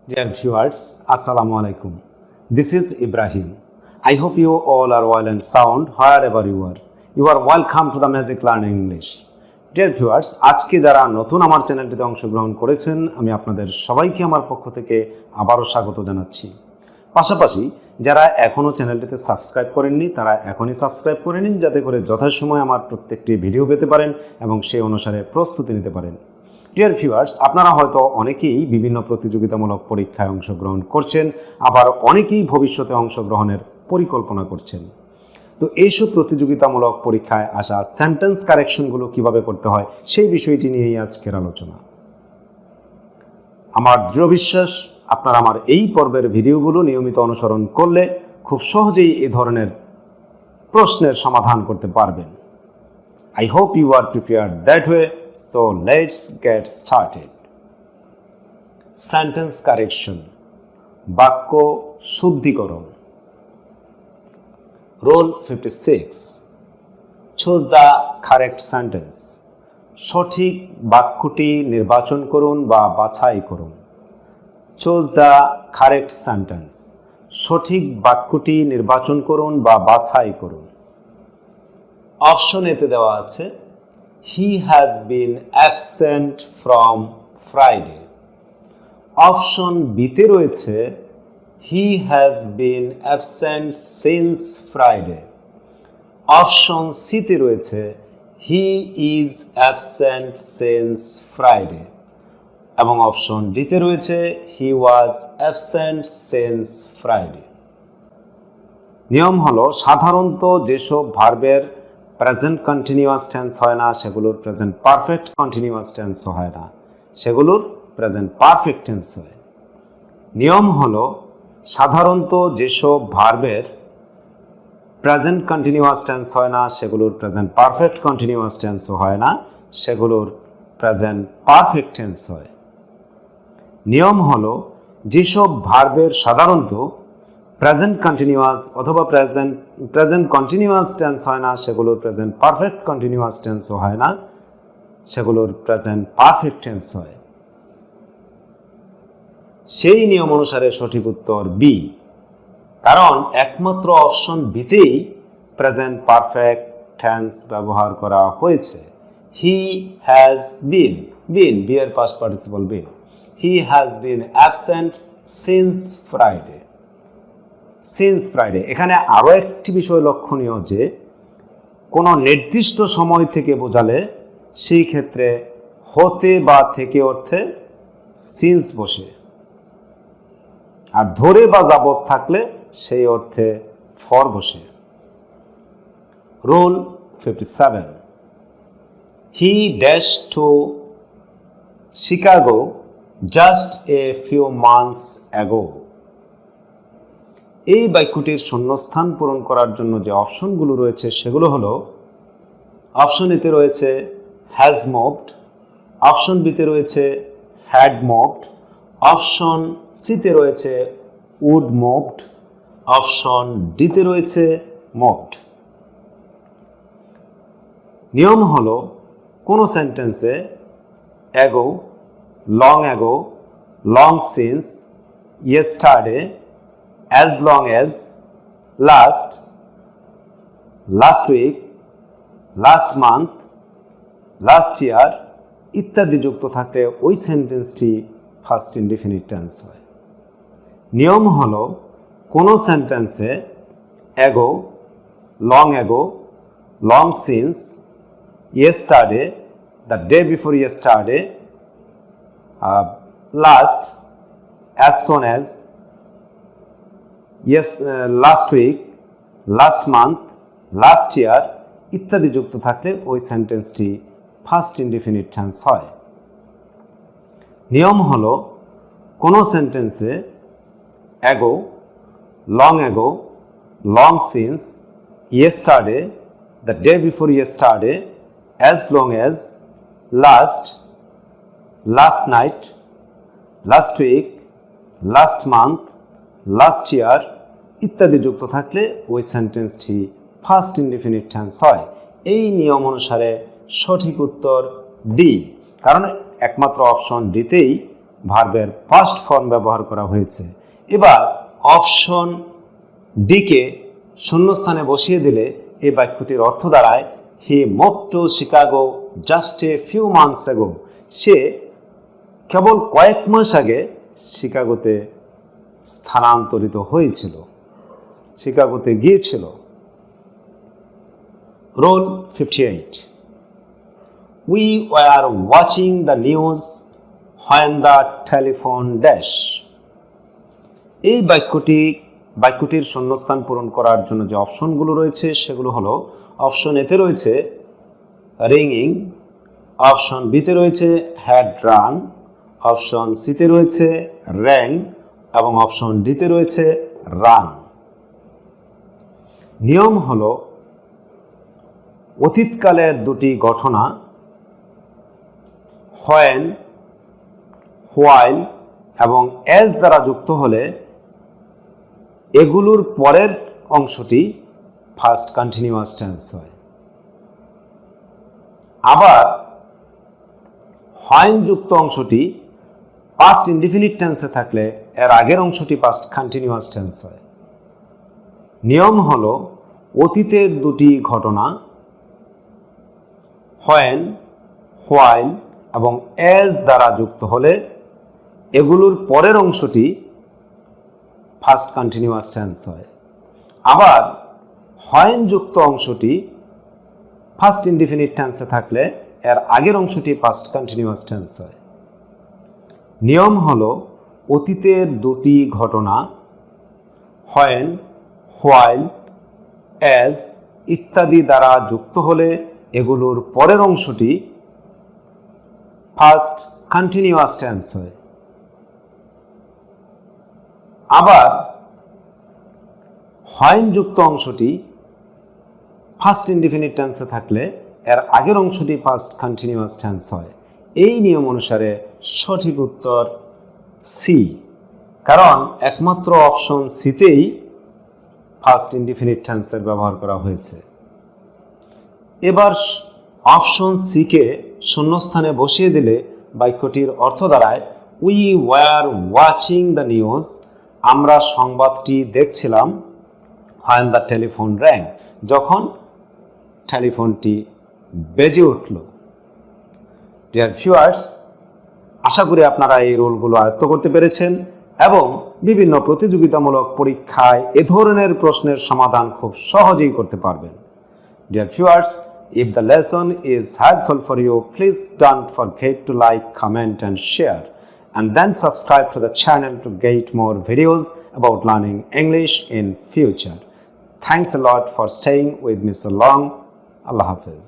Dear viewers, Assalamu alaikum. This is Ibrahim. I hope you all are well and sound wherever you are. You are welcome to the Magic Learning English. Dear viewers, আজকে যারা নতুন আমার চ্যানেলটিতে অংশগ্রহণ করেছেন, আমি আপনাদের সবাইকে আমার পক্ষ থেকে আবারও স্বাগত জানাচ্ছি। পাশাপাশি যারা এখনও চ্যানেলটিতে সাবস্ক্রাইব করেননি, তারা এখনই সাবস্ক্রাইব করে নিন, যাতে করে যথাসময়ে আমার প্রত্যেকটি ভিডিও পেতে পারেন এবং সেই অনুসারে প্রস্তুতি নিতে পারেন। ডিয়ার ভিউয়ার্স, আপনারা হয়তো অনেকেই বিভিন্ন প্রতিযোগিতামূলক পরীক্ষায় অংশগ্রহণ করছেন, আবার অনেকেই ভবিষ্যতে অংশগ্রহণের পরিকল্পনা করছেন। তো এইসব প্রতিযোগিতামূলক পরীক্ষায় আসা সেন্টেন্স কারেকশনগুলো কিভাবে করতে হয় সেই বিষয়টি নিয়েই আজকের আলোচনা। আমার দৃঢ় বিশ্বাস আপনারা আমার এই পর্বের ভিডিওগুলো নিয়মিত অনুসরণ করলে খুব সহজেই এই ধরনের প্রশ্নের সমাধান করতে পারবেন। I hope you are prepared that way. So let's get started. Sentence correction. বাক্য শুদ্ধিকরণ। Rule 56. Choose the correct sentence. সঠিক বাক্যটি নির্বাচন করুন বা বাছাই করুন। Choose the correct sentence. সঠিক বাক্যটি নির্বাচন করুন বা বাছাই করুন। অপশন এতে দেওয়া আছে He has been absent from Friday. Option বিতে রয়েছে He has been absent since Friday. Option সিতে রয়েছে He is absent since Friday. এবং অপশন ডিতে রয়েছে He was absent since Friday. নিয়ম হলো সাধারণত যেসব ভার্বের প্রেজেন্ট কন্টিনিউয়াস টেন্স হয় না সেগুলোর প্রেজেন্ট পারফেক্ট কন্টিনিউয়াস টেন্সও হয় না, সেগুলোর প্রেজেন্ট পারফেক্ট টেন্স হয়। নিয়ম হলো সাধারণত যেসব ভার্বের প্রেজেন্ট কন্টিনিউয়াস টেন্স হয় না সেগুলোর প্রেজেন্ট পারফেক্ট কন্টিনিউয়াস টেন্সও হয় না, সেগুলোর প্রেজেন্ট পারফেক্ট টেন্স হয়। নিয়ম হলো যেসব ভার্বের সাধারণত প্রেজেন্ট কন্টিনিউয়াস অথবা প্রেজেন্ট কন্টিনিউয়াস টেন্স হয় না সেগুলোর প্রেজেন্ট পারফেক্ট কন্টিনিউয়াস টেন্সও হয় না, সেগুলোর প্রেজেন্ট পারফেক্ট টেন্স হয়। সেই নিয়ম অনুসারে সঠিক উত্তর বি, কারণ একমাত্র অপশন বিতেই প্রেজেন্ট পারফেক্ট টেন্স ব্যবহার করা হয়েছে। হি হ্যাজ বিন, বি এর past participle been. He has been absent since Friday. Since Friday, এখানে আরও একটি বিষয় লক্ষণীয় যে কোনো নির্দিষ্ট সময় থেকে বোঝালে সেই ক্ষেত্রে হতে বা থেকে অর্থে সিন্স বসে, আর ধরে বা যাবত থাকলে সেই অর্থে ফর বসে। Rule 57. He dashed to Chicago just a few months ago. এই বাক্যটির শূন্যস্থান পূরণ করার জন্য যে অপশনগুলো রয়েছে সেগুলো হলো অপশন এতে রয়েছে হ্যাজ মুভড, অপশন বিতে রয়েছে হ্যাড মুভড, অপশন সিতে রয়েছে উড মুভড, অপশন ডিতে রয়েছে মুভড। নিয়ম হলো কোনো সেন্টেন্সে ago, long since, yesterday, as long as, last week, last month, last year ইত্যাদি যুক্ত থাকলে ওই সেন্টেন্সটি ফার্স্ট ইনডিফিনিট টেন্স হয়। নিয়ম হলো কোনো সেন্টেন্সে ago, long since, yesterday, the day before yesterday, last, as soon as, last week, last month, last year ইত্যাদি যুক্ত থাকলে ওই সেন্টেন্সটি ফার্স্ট ইনডিফিনিট টেন্স হয়। নিয়ম হলো কোনো সেন্টেন্সে ago, long since, yesterday, the day before yesterday, as long as, last night, last week, last month, last year ইত্যাদি যুক্ত থাকলে ওই সেন্টেন্সটি ফার্স্ট ইনডিফিনিট টেন্স হয়। এই নিয়ম অনুসারে সঠিক উত্তর ডি, কারণ একমাত্র অপশন ডিতেই ভার্বের পাস্ট ফর্ম ব্যবহার করা হয়েছে। এবার অপশন ডিকে শূন্যস্থানে বসিয়ে দিলে এই বাক্যটির অর্থ দাঁড়ায় he move to Chicago just a few months ago. সে কেবল কয়েক মাস আগে শিকাগোতে স্থানান্তরিত হয়েছিল, শিকাগোতে গিয়েছিল। Roll 58। We were watching the news when the telephone dash. এই বাক্যটির শূন্যস্থান পূরণ করার জন্য যে অপশনগুলো রয়েছে সেগুলো হলো, অপশন এতে রয়েছে রিংইং, অপশন বিতে রয়েছে হ্যাড রান, অপশন সিতে রয়েছে র্যাং এবং অপশন ডিতে রয়েছে রান। নিয়ম হলো অতীতকালের দুটি ঘটনা when, while এবং as দ্বারা যুক্ত হলে এগুলোর পরের অংশটি ফার্স্ট কন্টিনিউয়াস টেন্স হয়। আবার when যুক্ত অংশটি পাস্ট ইনডিফিনিট টেন্সে থাকলে এর আগের অংশটি পাস্ট কন্টিনিউয়াস টেন্স হয়। নিয়ম হলো অতীতের দুটি ঘটনা when, while এবং as দ্বারা যুক্ত হলে এগুলোর পরের অংশটি ফার্স্ট কন্টিনিউয়াস টেন্স হয়। আবার when যুক্ত অংশটি ফার্স্ট ইনডিফিনিট টেন্সে থাকলে এর আগের অংশটি পাস্ট কন্টিনিউয়াস টেন্স হয়। নিয়ম হলো অতীতের দুটি ঘটনা when, while, as ইত্যাদি দ্বারা যুক্ত হলে এগুলোর পরের অংশটি ফার্স্ট কন্টিনিউয়াস টেন্স হয়। আবার when যুক্ত অংশটি ফার্স্ট ইনডিফিনিট টেন্সে থাকলে এর আগের অংশটি ফার্স্ট কন্টিনিউয়াস টেন্স হয়। এই নিয়ম অনুসারে সঠিক উত্তর সি, কারণ একমাত্র অপশন সিতেই ফার্স্ট ইনডিফিনিট টেন্সের ব্যবহার করা হয়েছে। এবার অপশন সিকে শূন্যস্থানে বসিয়ে দিলে বাক্যটির অর্থ দাঁড়ায় we were watching the news, আমরা সংবাদটি দেখছিলাম when the telephone rang, যখন টেলিফোনটি বেজে উঠল। ডিয়ার ভিউয়ার্স, আশা করি আপনারা এই রোলগুলো আয়ত্ত করতে পেরেছেন এবং বিভিন্ন প্রতিযোগিতামূলক পরীক্ষায় এ ধরনের প্রশ্নের সমাধান খুব সহজেই করতে পারবেন। Dear viewers, if the lesson is helpful for you, please don't forget to like, comment and share, and then subscribe to the channel to get more videos about learning English in future. Thanks a lot for staying with me so long. Allah Hafiz.